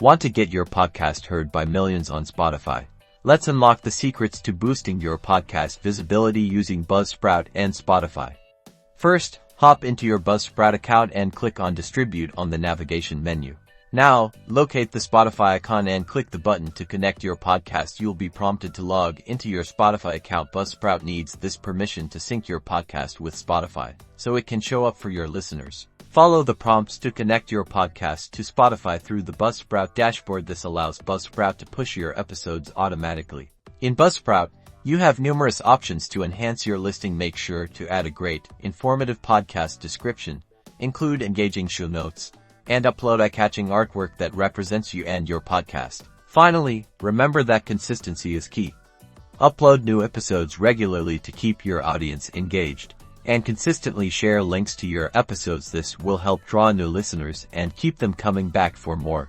Want to get your podcast heard by millions on Spotify? Let's unlock the secrets to boosting your podcast visibility using Buzzsprout and Spotify. First, hop into your Buzzsprout account and click on Distribute on the navigation menu. Now, locate the Spotify icon and click the button to connect your podcast. You'll be prompted to log into your Spotify account. Buzzsprout needs this permission to sync your podcast with Spotify, so it can show up for your listeners. Follow the prompts to connect your podcast to Spotify through the Buzzsprout dashboard. This allows Buzzsprout to push your episodes automatically. In Buzzsprout, you have numerous options to enhance your listing. Make sure to add a great, informative podcast description, include engaging show notes, and upload eye-catching artwork that represents you and your podcast. Finally, remember that consistency is key. Upload new episodes regularly to keep your audience engaged, and consistently share links to your episodes. This will help draw new listeners and keep them coming back for more.